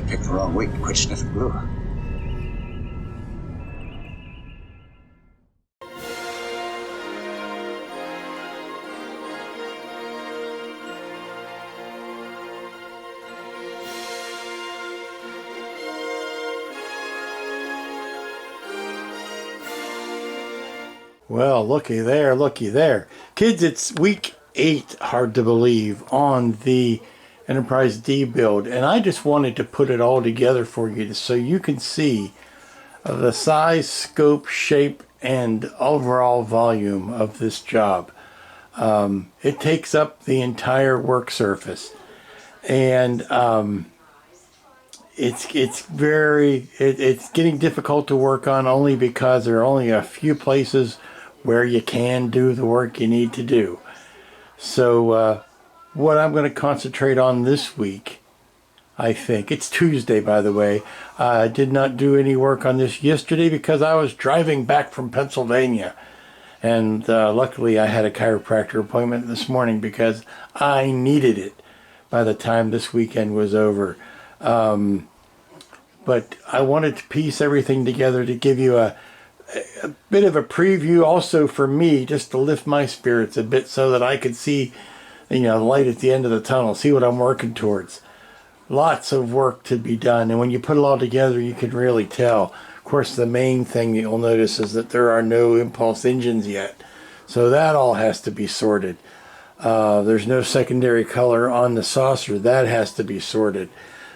Picked the wrong week to quit sniffing glue. Well, looky there, looky there. Kids, it's week 8, hard to believe, on the Enterprise D build. And I just wanted to put it all together for you so you can see the size, scope, shape, and overall volume of this job. It takes up the entire work surface. And it's getting difficult to work on only because there are only a few places where you can do the work you need to do. So what I'm going to concentrate on this week, I think, it's Tuesday, by the way. I did not do any work on this yesterday because I was driving back from Pennsylvania. And luckily I had a chiropractor appointment this morning because I needed it by the time this weekend was over. But I wanted to piece everything together to give you a bit of a preview also for me, just to lift my spirits a bit so that I could see, the light at the end of the tunnel, see what I'm working towards. Lots of work to be done, and when you put it all together, you can really tell. Of course, the main thing that you'll notice is that there are no impulse engines yet, so that all has to be sorted. There's no secondary color on the saucer. That has to be sorted.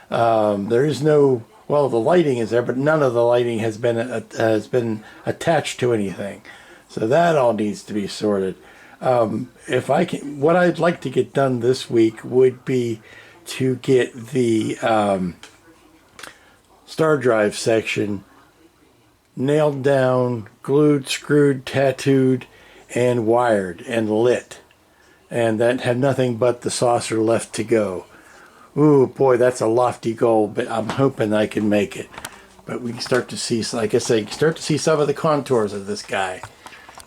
There is no... Well, the lighting is there, but none of the lighting has been attached to anything. So that all needs to be sorted. If I can, what I'd like to get done this week would be to get the star drive section nailed down, glued, screwed, tattooed, and wired and lit. And that have nothing but the saucer left to go. Ooh, boy, that's a lofty goal, but I'm hoping I can make it. But we can start to see, like I say, start to see some of the contours of this guy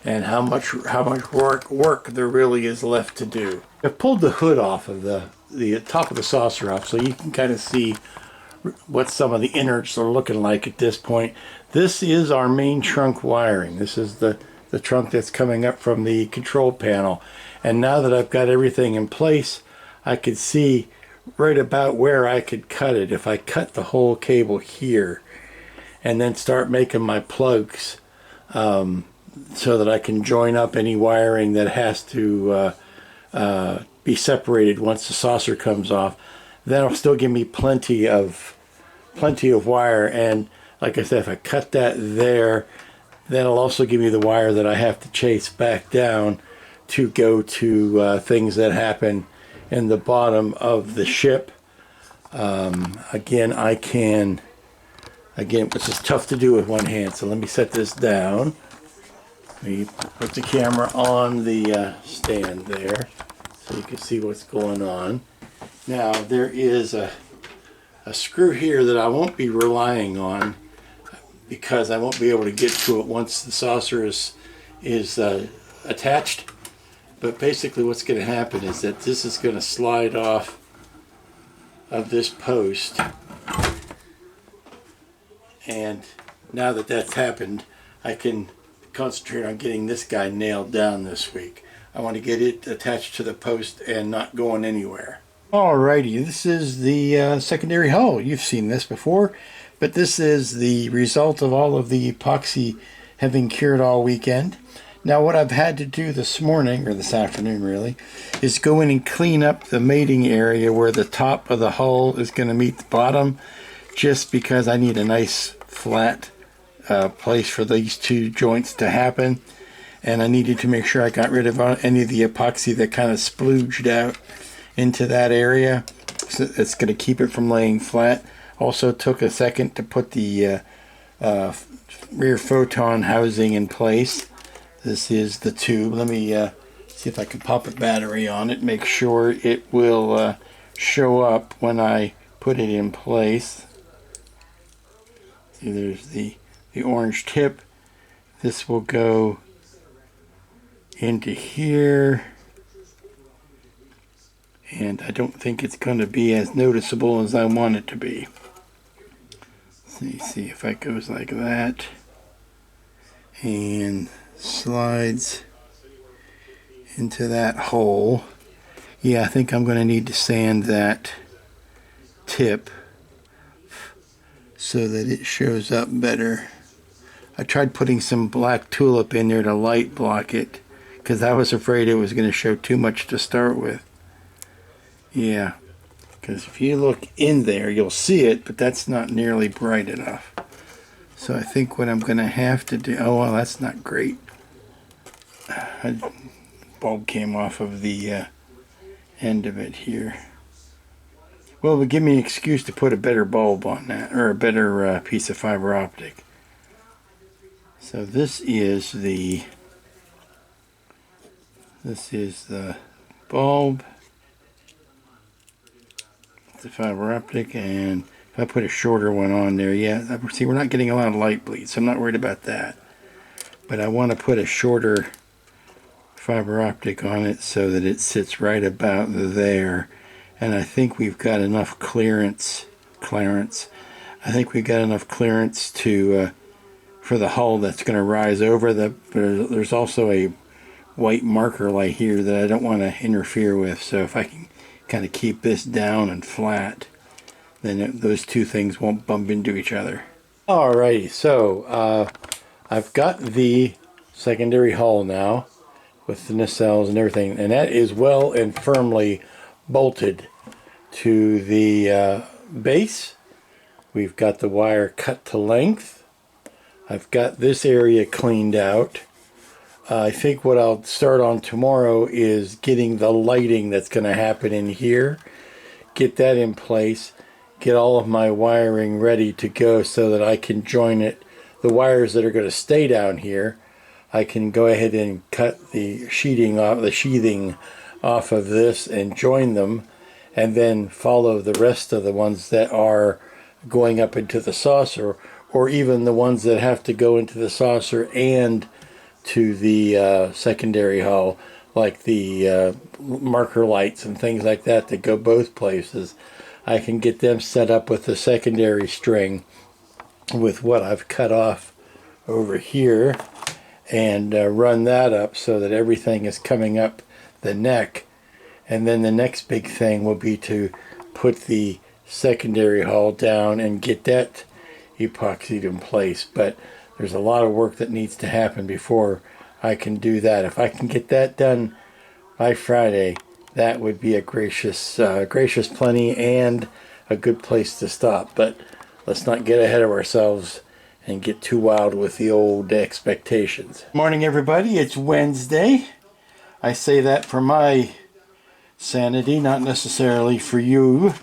and how much work there really is left to do. I've pulled the hood off of the top of the saucer off, so you can kind of see what some of the innards are looking like at this point. This is our main trunk wiring. This is the trunk that's coming up from the control panel. And now that I've got everything in place, I could see right about where I could cut it. If I cut the whole cable here and then start making my plugs so that I can join up any wiring that has to be separated once the saucer comes off, that'll still give me plenty of wire. And like I said, if I cut that there, that'll also give me the wire that I have to chase back down to go to things that happen in the bottom of the ship. Again, this is tough to do with one hand, so let me set this down. Let me put the camera on the stand there so you can see what's going on. Now, there is a screw here that I won't be relying on because I won't be able to get to it once the saucer is attached. But basically what's going to happen is that this is going to slide off of this post. And now that that's happened, I can concentrate on getting this guy nailed down this week. I want to get it attached to the post and not going anywhere. Alrighty, this is the secondary hull. You've seen this before, but this is the result of all of the epoxy having cured all weekend. Now what I've had to do this morning, or this afternoon really, is go in and clean up the mating area where the top of the hull is going to meet the bottom, just because I need a nice flat place for these two joints to happen. And I needed to make sure I got rid of any of the epoxy that kind of splooged out into that area. So it's going to keep it from laying flat. Also took a second to put the rear photon housing in place. This is the tube. Let me see if I can pop a battery on it, make sure it will show up when I put it in place. See, there's the orange tip. This will go into here. And I don't think it's going to be as noticeable as I want it to be. See if it goes like that and slides into that hole. Yeah, I think I'm going to need to sand that tip so that it shows up better. I tried putting some black tulip in there to light block it because I was afraid it was going to show too much to start with. Yeah, because if you look in there, you'll see it, but that's not nearly bright enough. So I think what I'm going to have to do... Oh, well, that's not great. A bulb came off of the end of it here. Well, it would give me an excuse to put a better bulb on that, or a better piece of fiber optic. So this is the bulb, the fiber optic, and if I put a shorter one on there, yeah, see, we're not getting a lot of light bleed, so I'm not worried about that. But I want to put a shorter fiber optic on it so that it sits right about there. And I think we've got enough clearance. I think we've got enough clearance to for the hull that's going to rise over the. There's also a white marker light here that I don't want to interfere with. So if I can kind of keep this down and flat, then those two things won't bump into each other. Alrighty, so I've got the secondary hull now with the nacelles and everything, and that is well and firmly bolted to the base. We've got the wire cut to length. I've got this area cleaned out. I think what I'll start on tomorrow is getting the lighting that's going to happen in here, get that in place, get all of my wiring ready to go so that I can join it. The wires that are going to stay down here, I can go ahead and cut the sheathing off of this and join them, and then follow the rest of the ones that are going up into the saucer, or even the ones that have to go into the saucer and to the secondary hull, like the marker lights and things like that that go both places. I can get them set up with the secondary string with what I've cut off over here, and run that up so that everything is coming up the neck. And then the next big thing will be to put the secondary hull down and get that epoxied in place. But there's a lot of work that needs to happen before I can do that. If I can get that done by Friday, that would be a gracious plenty and a good place to stop. But let's not get ahead of ourselves and get too wild with the old expectations. Morning, everybody. It's Wednesday. I say that for my sanity, not necessarily for you,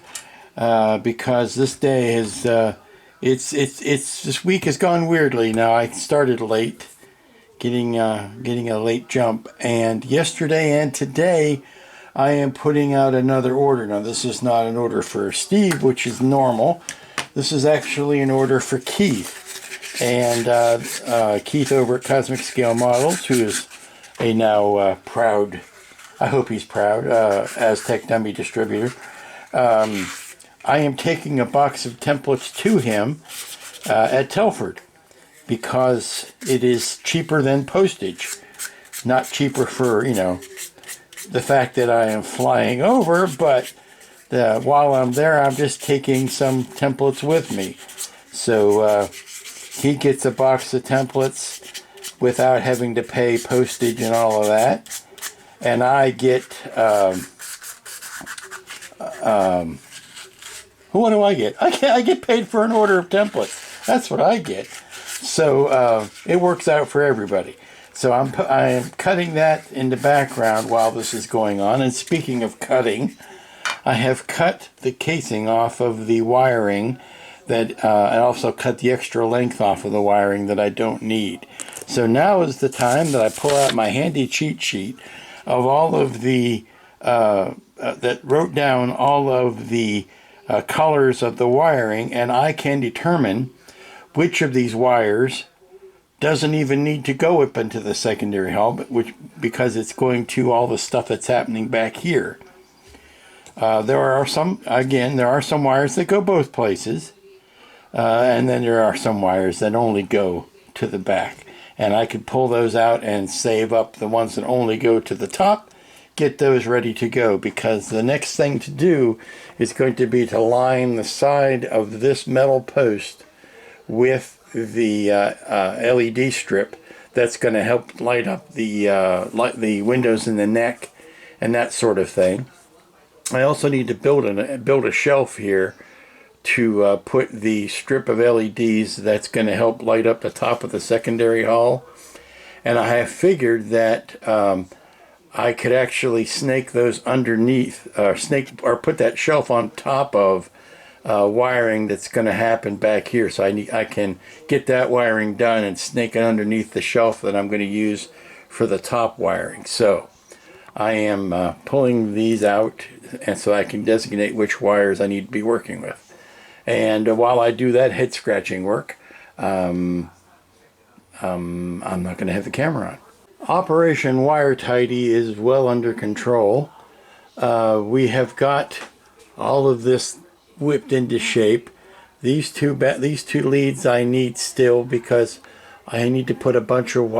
because this day is this week has gone weirdly. Now, I started late, getting a late jump, and yesterday and today I am putting out another order. Now, this is not an order for Steve, which is normal. This is actually an order for Keith. And Keith over at Cosmic Scale Models, who is a now proud, I hope he's proud, Aztek dummy distributor. I am taking a box of templates to him at Telford because it is cheaper than postage. Not cheaper for, the fact that I am flying over, but while I'm there, I'm just taking some templates with me. So he gets a box of templates without having to pay postage and all of that. And I get, what do I get? I get paid for an order of templates. That's what I get. So it works out for everybody. So I am cutting that in the background while this is going on. And speaking of cutting, I have cut the casing off of the wiring that I also cut the extra length off of the wiring that I don't need. So now is the time that I pull out my handy cheat sheet of all of the that wrote down all of the colors of the wiring, and I can determine which of these wires doesn't even need to go up into the secondary hull, because it's going to all the stuff that's happening back here. There are some wires that go both places. And then there are some wires that only go to the back. And I could pull those out and save up the ones that only go to the top, get those ready to go, because the next thing to do is going to be to line the side of this metal post with the LED strip that's going to help light up the windows in the neck and that sort of thing. I also need to build a shelf here to put the strip of LEDs that's going to help light up the top of the secondary hull. And I have figured that I could actually snake those underneath, or put that shelf on top of wiring that's going to happen back here. So I can get that wiring done and snake it underneath the shelf that I'm going to use for the top wiring. So I am pulling these out, and so I can designate which wires I need to be working with. And while I do that head scratching work, I'm not going to have the camera on. Operation Wire Tidy is well under control. We have got all of this whipped into shape. These two leads I need still, because I need to put a bunch of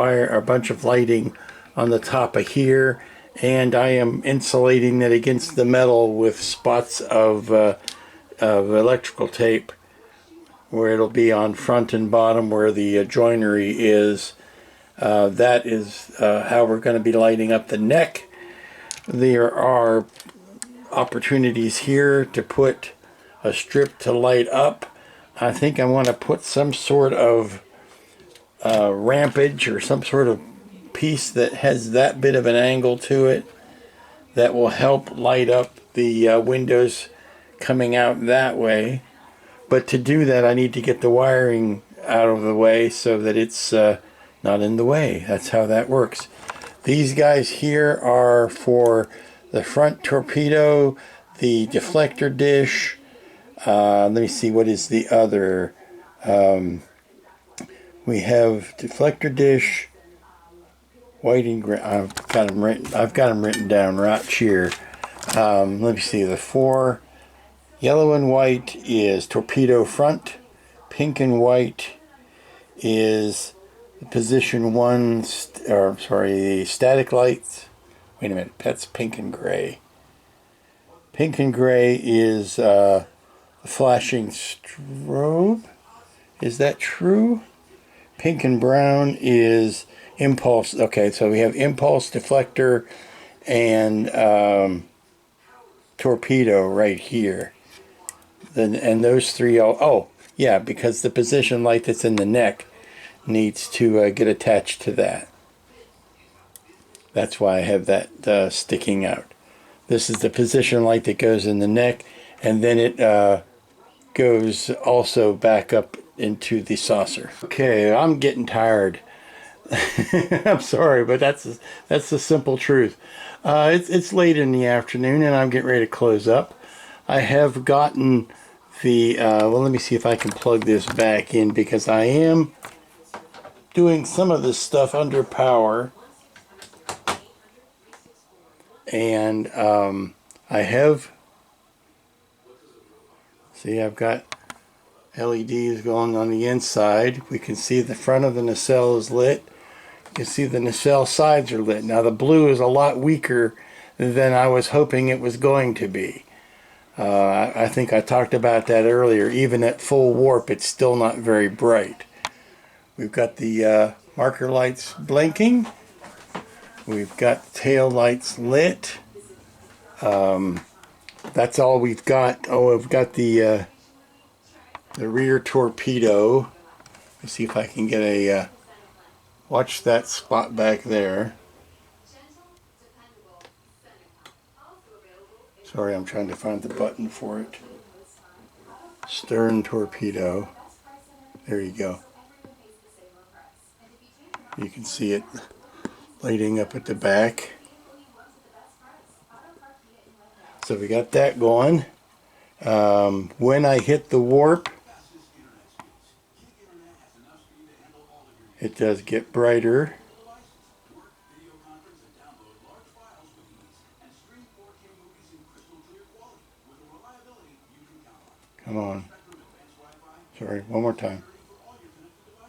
lighting on the top of here, and I am insulating it against the metal with spots of electrical tape, where it'll be on front and bottom where the joinery is. That is how we're going to be lighting up the neck. There are opportunities here to put a strip to light up. I think I want to put some sort of rampage or some sort of piece that has that bit of an angle to it that will help light up the windows coming out that way. But to do that, I need to get the wiring out of the way so that it's not in the way. That's how that works. These guys here are for the front torpedo, the deflector dish. Let me see, what is the other? We have deflector dish, white and gray. I've got them written down right here. Let me see. The four, yellow and white is torpedo front. Pink and white is position one, the static lights. Wait a minute, that's pink and gray. Pink and gray is the flashing strobe. Is that true? Pink and brown is impulse. Okay, so we have impulse, deflector, and torpedo right here. And those three all, oh yeah, because the position light that's in the neck needs to get attached to that. That's why I have that sticking out. This is the position light that goes in the neck, and then it goes also back up into the saucer. Okay, I'm getting tired. I'm sorry, but that's the simple truth. It's late in the afternoon, and I'm getting ready to close up. I have gotten the well, let me see if I can plug this back in, because I am doing some of this stuff under power, and I have, see, I've got LEDs going on the inside. We can see the front of the nacelle is lit. You can see the nacelle sides are lit. Now the blue is a lot weaker than I was hoping it was going to be. I think I talked about that earlier. Even at full warp, it's still not very bright. We've got the marker lights blinking. We've got the tail lights lit. That's all we've got. Oh, I've got the rear torpedo. Let's see if I can get a watch that spot back there. Sorry, I'm trying to find the button for it. Stern torpedo. There you go. You can see it lighting up at the back. So we got that going. When I hit the warp, it does get brighter. Come on. Sorry, one more time.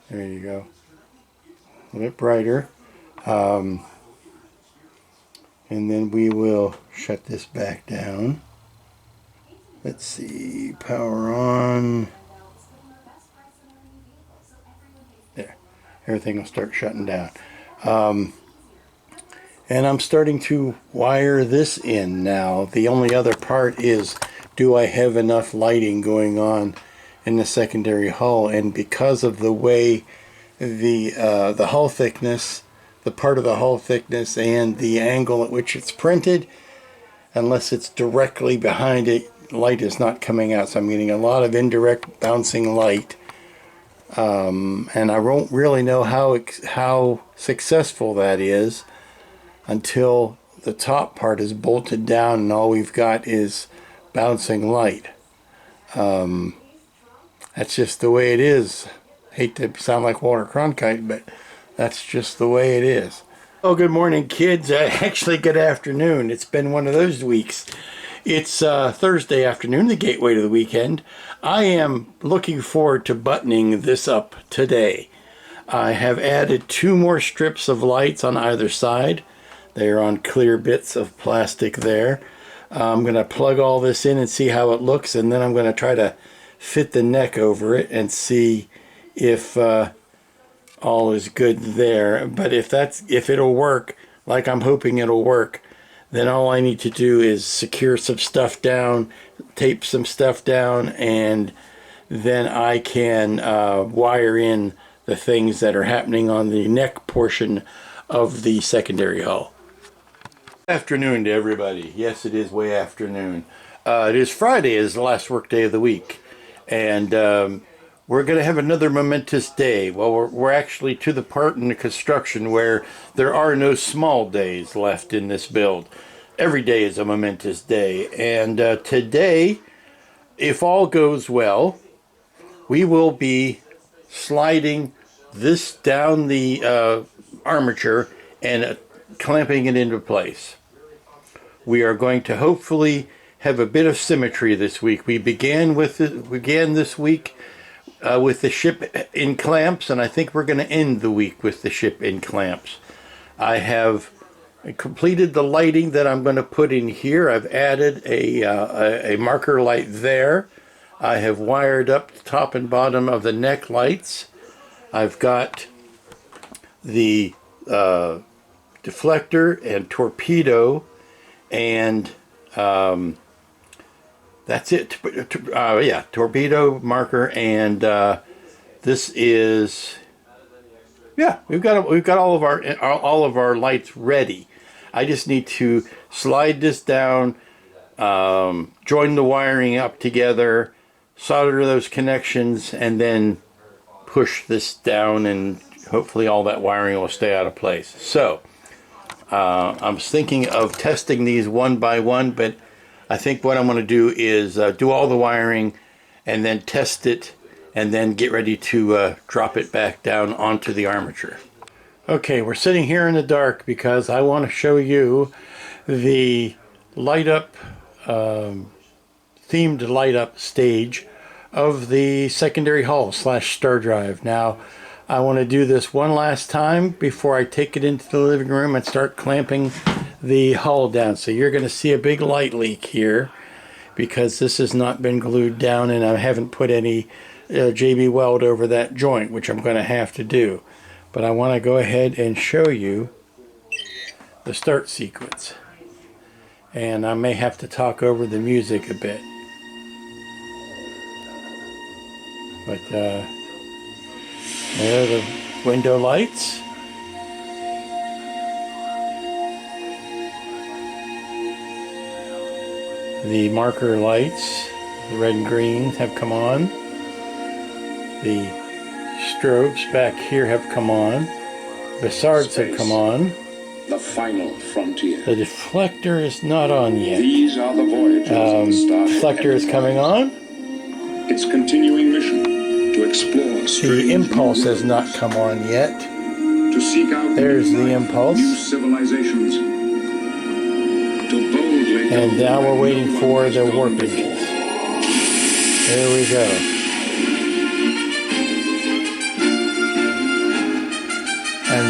There you go. A little bit brighter. And then we will shut this back down. Let's see, power on. There, everything will start shutting down. And I'm starting to wire this in now. The only other part is, do I have enough lighting going on in the secondary hull? And because of the way the hull thickness, the part of the hull thickness and the angle at which it's printed, unless it's directly behind it, light is not coming out. So I'm getting a lot of indirect bouncing light. And I won't really know how successful that is until the top part is bolted down and all we've got is bouncing light. That's just the way it is. Hate to sound like Walter Cronkite, but that's just the way it is. Oh, good morning, kids. Actually, good afternoon. It's been one of those weeks. It's Thursday afternoon, the gateway to the weekend. I am looking forward to buttoning this up today. I have added 2 more strips of lights on either side. They are on clear bits of plastic there. I'm going to plug all this in and see how it looks, and then I'm going to try to fit the neck over it and see if all is good there. But if it'll work like I'm hoping it'll work, then all I need to do is secure some stuff down, tape some stuff down, and then I can wire in the things that are happening on the neck portion of the secondary hull. Afternoon to everybody. Yes, it is way afternoon. It is Friday, is the last work day of the week, and we're going to have another momentous day. Well, we're actually to the part in the construction where there are no small days left in this build. Every day is a momentous day, and today, if all goes well, we will be sliding this down the armature and clamping it into place. We are going to hopefully have a bit of symmetry this week. We began this week with the ship in clamps, and I think we're going to end the week with the ship in clamps. I have completed the lighting that I'm going to put in here. I've added a marker light there. I have wired up the top and bottom of the neck lights. I've got the deflector and torpedo, and that's it. Yeah, torpedo, marker, and this is, yeah, we've got all of our lights ready. I just need to slide this down, join the wiring up together, solder those connections, and then push this down, and hopefully all that wiring will stay out of place. So I'm thinking of testing these one by one, but I think what I'm going to do is do all the wiring and then test it and then get ready to drop it back down onto the armature. Okay, we're sitting here in the dark because I want to show you the light up, themed light up stage of the secondary hull / star drive. Now, I want to do this one last time before I take it into the living room and start clamping the hull down. So you're going to see a big light leak here because this has not been glued down, and I haven't put any JB weld over that joint, which I'm going to have to do. But I want to go ahead and show you the start sequence. And I may have to talk over the music a bit. But there are the window lights. The marker lights, the red and green, have come on. The strobes back here have come on. Bassards have come on. The final frontier. The deflector is not on yet. These are the voyages of the Starship Deflector is coming on. Its continuing mission to explore strange The impulse new has not worlds, come on yet. to seek out There's new the life, impulse. new civilizations, to boldly And now we're waiting for the warp engines. engines. There we go.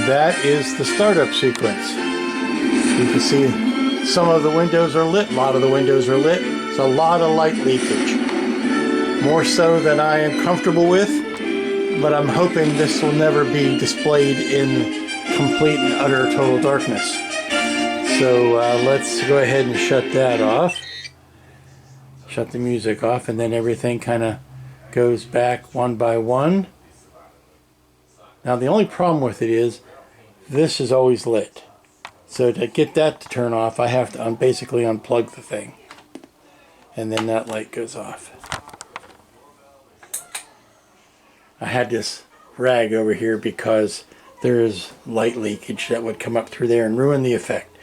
that is the startup sequence. You can see some of the windows are lit, a lot of the windows are lit. It's a lot of light leakage. More so than I am comfortable with, but I'm hoping this will never be displayed in complete and utter total darkness. So let's go ahead and shut that off. Shut the music off, and then everything kind of goes back one by one. Now the only problem with it is this is always lit. So to get that to turn off, I have to basically unplug the thing. And then that light goes off. I had this rag over here because there is light leakage that would come up through there and ruin the effect.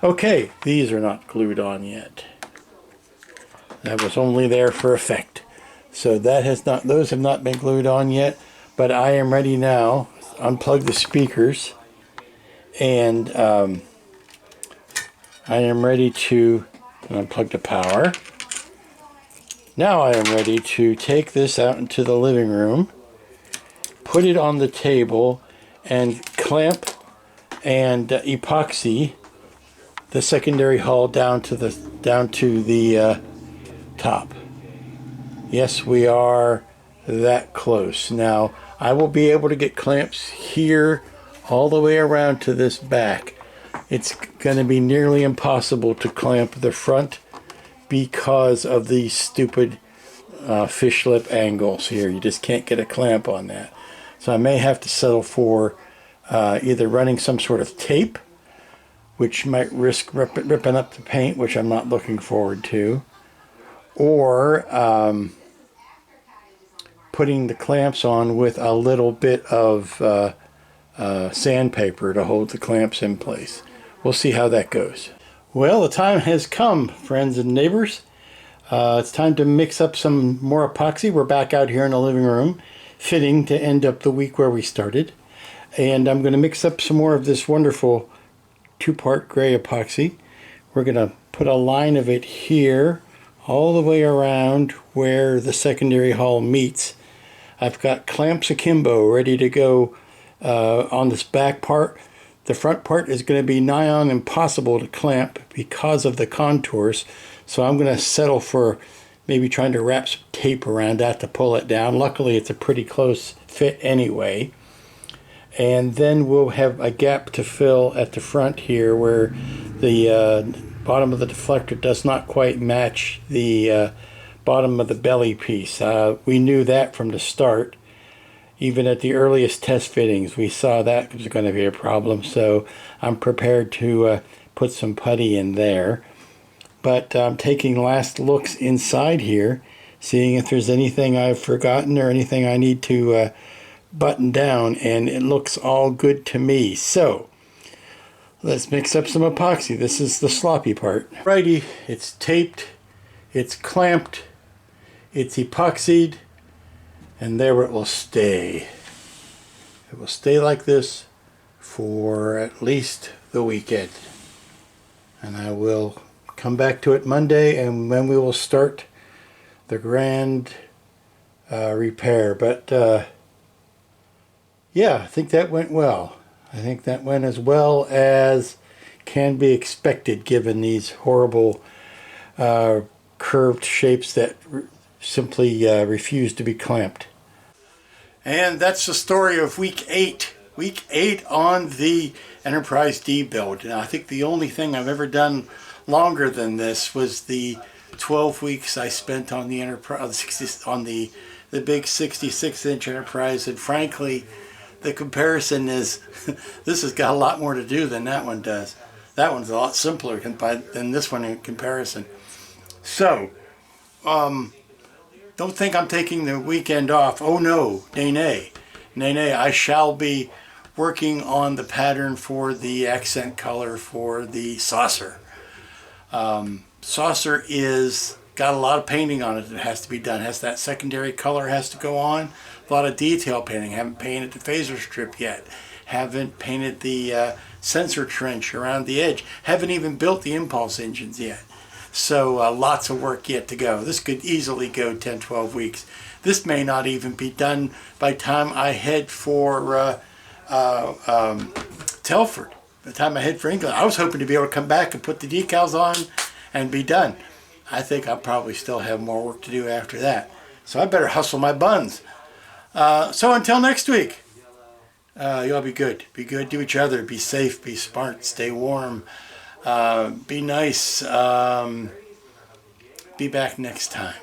Okay, these are not glued on yet. That was only there for effect. So that has not; those have not been glued on yet, but I am ready now. Unplug the speakers, and I am ready to unplug the power. Now I am ready to take this out into the living room, put it on the table, and clamp and epoxy the secondary hull down to the top. Yes, we are that close. Now, I will be able to get clamps here all the way around to this back. It's going to be nearly impossible to clamp the front because of these stupid fish lip angles here. You just can't get a clamp on that. So I may have to settle for either running some sort of tape, which might risk ripping up the paint, which I'm not looking forward to, or putting the clamps on with a little bit of sandpaper to hold the clamps in place. We'll see how that goes. Well, the time has come, friends and neighbors. It's time to mix up some more epoxy. We're back out here in the living room, fitting to end up the week where we started. And I'm going to mix up some more of this wonderful two-part gray epoxy. We're going to put a line of it here all the way around where the secondary hull meets. I've got clamps akimbo ready to go on this back part. The front part is going to be nigh on impossible to clamp because of the contours, so I'm going to settle for maybe trying to wrap some tape around that to pull it down. Luckily it's a pretty close fit anyway. And then we'll have a gap to fill at the front here where the bottom of the deflector does not quite match the bottom of the belly piece. We knew that from the start. Even at the earliest test fittings, we saw that was going to be a problem, so I'm prepared to put some putty in there. But I'm taking last looks inside here, seeing if there's anything I've forgotten or anything I need to button down, and it looks all good to me. So let's mix up some epoxy. This is the sloppy part. Righty, it's taped, it's clamped, it's epoxied, and there it will stay. It will stay like this for at least the weekend. And I will come back to it Monday, and then we will start the grand repair. But yeah, I think that went well. I think that went as well as can be expected given these horrible curved shapes that simply refuse to be clamped. And that's the story of week 8. Week 8 on the Enterprise D build. Now, I think the only thing I've ever done longer than this was the 12 weeks I spent on the Enterprise, on the big 66-inch Enterprise, and frankly, the comparison is this has got a lot more to do than that one does. That one's a lot simpler than this one in comparison. So, don't think I'm taking the weekend off. Oh no, nay. I shall be working on the pattern for the accent color for the saucer. Saucer is got a lot of painting on it that has to be done. Has that secondary color has to go on. A lot of detail painting. Haven't painted the phaser strip yet. Haven't painted the sensor trench around the edge. Haven't even built the impulse engines yet. So lots of work yet to go. This could easily go 10-12 weeks. This may not even be done by the time I head for Telford. By the time I head for England, I was hoping to be able to come back and put the decals on and be done. I think I'll probably still have more work to do after that. So I better hustle my buns. So until next week, you all be good. Be good to each other. Be safe. Be smart. Stay warm. Be nice. Be back next time.